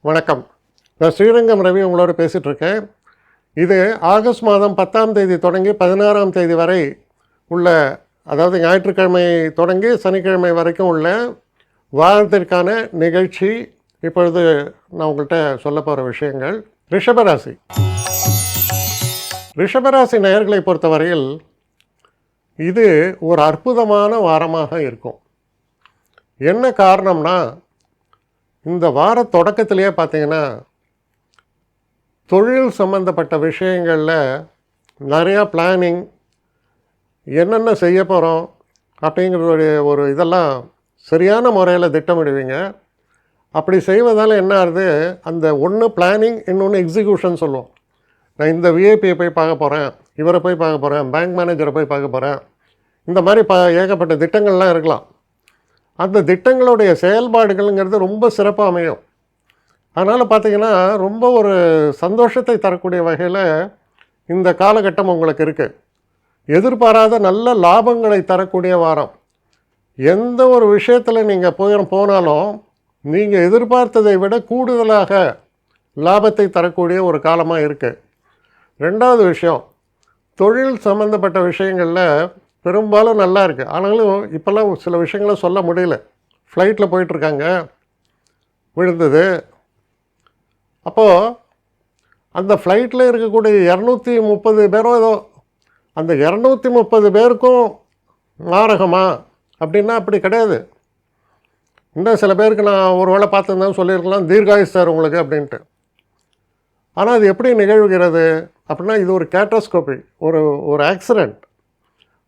வணக்கம். நான் ஸ்ரீரங்கம் ரவி உங்களோட பேசிகிட்டு இருக்கேன். இது ஆகஸ்ட் மாதம் 10ஆம் தேதி தொடங்கி 16ஆம் தேதி வரை உள்ள, அதாவது ஞாயிற்றுக்கிழமை தொடங்கி சனிக்கிழமை வரைக்கும் உள்ள வாரத்திற்கான நிகழ்ச்சி. இப்பொழுது நான் உங்கள்கிட்ட சொல்ல போகிற விஷயங்கள். ரிஷபராசி நேயர்களை பொறுத்தவரையில் இது ஒரு அற்புதமான வாரமாக இருக்கும். என்ன காரணம்னா, இந்த வார தொடக்கத்திலேயே பார்த்தீங்கன்னா தொழில் சம்மந்தப்பட்ட விஷயங்களில் நிறையா பிளானிங், என்னென்ன செய்ய போகிறோம் அப்படிங்கிறதுடைய ஒரு இதெல்லாம் சரியான முறையில் திட்டமிடுவீங்க. அப்படி செய்வதால் என்ன ஆகுது, அந்த ஒன்று பிளானிங், இன்னொன்று எக்ஸிக்யூஷன் சொல்லுவோம். நான் இந்த விஐபியை போய் பார்க்க போகிறேன், இவரை போய் பார்க்க போகிறேன், பேங்க் மேனேஜரை போய் பார்க்க போகிறேன், இந்த மாதிரி ஏகப்பட்ட திட்டங்கள்லாம் இருக்கலாம். அந்த திட்டங்களுடைய செயல்பாடுகள்ங்கிறது ரொம்ப சிறப்பாக அமையும். அதனால் பார்த்திங்கன்னா ரொம்ப ஒரு சந்தோஷத்தை தரக்கூடிய வகையில் இந்த காலகட்டம் உங்களுக்கு இருக்குது. எதிர்பாராத நல்ல லாபங்களை தரக்கூடிய வாரம். எந்த ஒரு விஷயத்தில் நீங்கள் போனாலும் நீங்கள் எதிர்பார்த்ததை விட கூடுதலாக லாபத்தை தரக்கூடிய ஒரு காலமாக இருக்குது. ரெண்டாவது விஷயம், தொழில் சம்மந்தப்பட்ட விஷயங்களில் பெரும்பாலும் நல்லா இருக்குது. ஆனாலும் இப்போல்லாம் சில விஷயங்களை சொல்ல முடியல. ஃப்ளைட்டில் போயிட்டுருக்காங்க, விழுந்தது. அப்போது அந்த ஃப்ளைட்டில் இருக்கக்கூடிய 230 பேரோ ஏதோ, அந்த 230 பேருக்கும் மாரகமா அப்படின்னா அப்படி கிடையாது. இன்னும் சில பேருக்கு நான் ஒரு வேளை பார்த்துருந்தேன் சொல்லியிருக்கலாம், தீர்காயுஸ் சார் உங்களுக்கு அப்படின்ட்டு. ஆனால் அது எப்படி நிகழ்கிறது அப்படின்னா, இது ஒரு கேட்டாஸ்ட்ரோஃபி, ஒரு ஆக்சிடெண்ட்.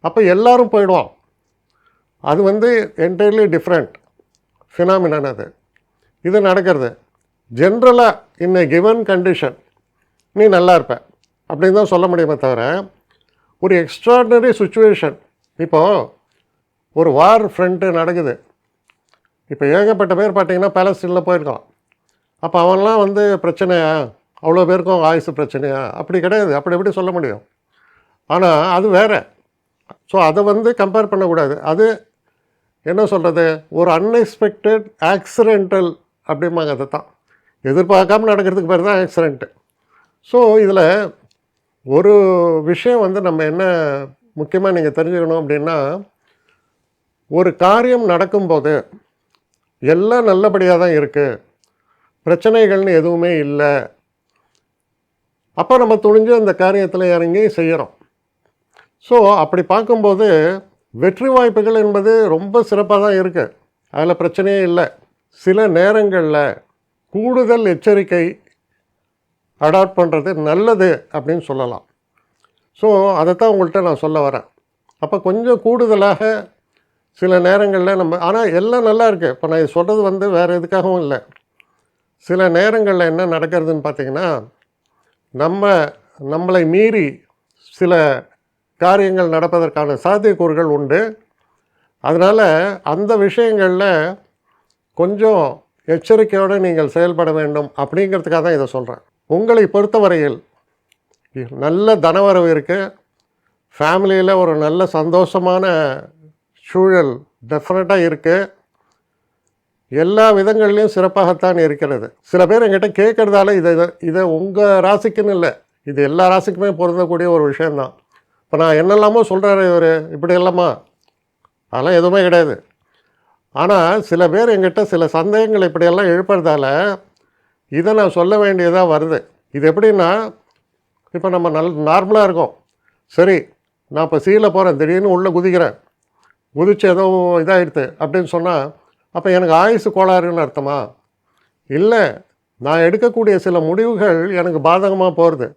அப்போ எல்லோரும் போயிடுவோம். அது என்டையர்லி டிஃப்ரெண்ட் ஃபினாமினன். இது நடக்கிறது ஜென்ரலாக இன் எ கிவன் கண்டிஷன் நீ நல்லா இருப்ப அப்படின்னு தான் சொல்ல முடியுமே தவிர, ஒரு எக்ஸ்ட்ராடினரி சுச்சுவேஷன். இப்போது ஒரு வார் ஃப்ரண்ட்டு நடக்குது. இப்போ ஏகப்பட்ட பேர் பார்த்திங்கன்னா பேலஸ்டீனில் போயிருக்கான். அப்போ அவன்லாம் பிரச்சனையா, அவ்வளோ பேருக்கும் ஆயுசு பிரச்சனையா? அப்படி கிடையாது. அப்படி எப்படி சொல்ல முடியும்? ஆனால் அது வேறு. ஸோ அதை கம்பேர் பண்ணக்கூடாது. அது என்ன சொல்கிறது, ஒரு அன்எக்ஸ்பெக்டட் ஆக்சிடென்டல் அப்படிம்பாங்க. அதை தான் எதிர்பார்க்காம நடக்கிறதுக்கு பேர் தான் ஆக்சிடெண்ட்டு. ஸோ இதில் ஒரு விஷயம் நம்ம என்ன முக்கியமாக நீங்கள் தெரிஞ்சுக்கணும் அப்படின்னா, ஒரு காரியம் நடக்கும்போது எல்லாம் நல்லபடியாக தான் இருக்குது, பிரச்சனைகள்னு எதுவுமே இல்லை. அப்போ நம்ம துணிஞ்சு அந்த காரியத்தில் இறங்கி செய்கிறோம். ஸோ அப்படி பார்க்கும்போது வெற்றி வாய்ப்புகள் என்பது ரொம்ப சிறப்பாக தான் இருக்குது. அதில் பிரச்சனையே இல்லை. சில நேரங்களில் கூடுதல் எச்சரிக்கை அடாப்ட் பண்ணுறது நல்லது அப்படின்னு சொல்லலாம். ஸோ அதைத்தான் உங்கள்கிட்ட நான் சொல்ல வரேன். அப்போ கொஞ்சம் கூடுதலாக சில நேரங்களில் ஆனால் எல்லாம் நல்லா இருக்குது. இப்போ நான் சொல்கிறது வேறு எதுக்காகவும் இல்லை. சில நேரங்களில் என்ன நடக்கிறதுன்னு பார்த்திங்கன்னா, நம்மளை மீறி சில காரியங்கள் நடப்பதற்கான சாத்தியக்கூறுகள் உண்டு. அதனால் அந்த விஷயங்களில் கொஞ்சம் எச்சரிக்கையோடு நீங்கள் செயல்பட வேண்டும் அப்படிங்கிறதுக்காக தான் இதை சொல்கிறேன். உங்களை பொறுத்தவரையில் நல்ல தனவரவு இருக்குது, ஃபேமிலியில் ஒரு நல்ல சந்தோஷமான சூழல் டெஃபினட்டாக இருக்குது, எல்லா விதங்கள்லேயும் சிறப்பாகத்தான் இருக்கிறது. சில பேர் என்கிட்ட கேட்குறதால இதை உங்கள் ராசிக்குன்னு இல்லை, இது எல்லா ராசிக்குமே பொருந்தக்கூடிய ஒரு விஷயந்தான். இப்போ நான் என்னெல்லாமோ சொல்கிறாரு இவர், இப்படி எல்லாமா, அதெல்லாம் எதுவுமே கிடையாது. ஆனால் சில பேர் என்கிட்ட சில சந்தேகங்கள் இப்படியெல்லாம் எழுப்புறதால இதை நான் சொல்ல வேண்டியதாக வருது. இது எப்படின்னா, இப்போ நம்ம நார்மலாக இருக்கோம். சரி, நான் இப்போ சீல போகிறேன், திடீர்னு உள்ளே குதிக்கிறேன், குதிச்சு ஏதோ இதாகிடுது அப்படின்னு சொன்னால் அப்போ எனக்கு ஆயுசு கோளாறுன்னு அர்த்தமா? இல்லை, நான் எடுக்கக்கூடிய சில முடிவுகள் எனக்கு பாதகமாக போகிறது.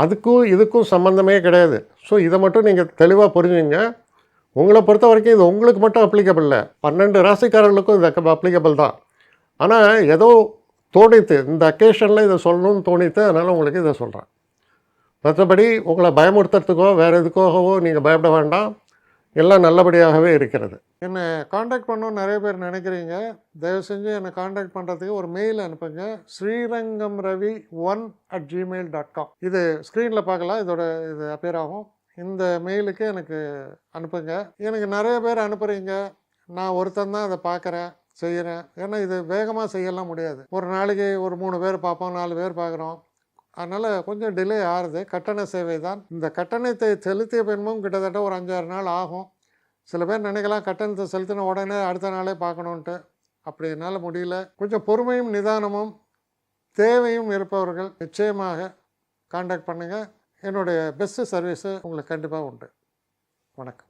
அதுக்கும் இதுக்கும் சம்மந்தமே கிடையாது. ஸோ இதை மட்டும் நீங்கள் தெளிவாக புரிஞ்சுங்க. உங்களை பொறுத்த வரைக்கும் இது உங்களுக்கு மட்டும் அப்ளிகபிள் இல்லை, 12 ராசிக்காரர்களுக்கும் இது அப்ளிகபிள் தான். ஆனால் ஏதோ தோணித்து, இந்த அக்கேஷனில் இதை சொல்லணும்னு தோணித்து, அதனால் உங்களுக்கு இதை சொல்கிறேன். மற்றபடி உங்களை பயமுறுத்துறதுக்கோ வேறு எதுக்காகவோ நீங்கள் பயப்பட வேண்டாம். எல்லாம் நல்லபடியாகவே இருக்கிறது. என்னை காண்டாக்ட் பண்ணணும்னு நிறைய பேர் நினைக்கிறீங்க. தயவு செஞ்சு என்னை காண்டாக்ட் பண்ணுறதுக்கு ஒரு மெயில் அனுப்புங்க. srirangamravi1@gmail.com. இது ஸ்க்ரீனில் பார்க்கலாம், இது அப்பியர் ஆகும். இந்த மெயிலுக்கு எனக்கு அனுப்புங்க. எனக்கு நிறைய பேர் அனுப்புகிறீங்க, நான் ஒருத்தன் தான் அதை பார்க்குறேன். செய்கிறேன். ஏன்னா இது வேகமாக செய்யலாம் முடியாது. ஒரு நாளைக்கு ஒரு 3 பேர் பார்ப்போம், 4 பேர் பார்க்குறோம். அதனால் கொஞ்சம் டிலே ஆகுது. கட்டண சேவை தான். இந்த கட்டணத்தை செலுத்திய பின்பும் கிட்டத்தட்ட ஒரு 5-6 நாள் ஆகும். சில பேர் நினைக்கலாம் கட்டணத்தை செலுத்தின உடனே அடுத்த நாளே பார்க்கணுன்ட்டு. அப்படி என்னால் முடியல. கொஞ்சம் பொறுமையும் நிதானமும் தேவையும் இருப்பவர்கள் நிச்சயமாக காண்டாக்ட் பண்ணுங்கள். என்னுடைய பெஸ்ட்டு சர்வீஸு உங்களுக்கு கண்டிப்பாக உண்டு. வணக்கம்.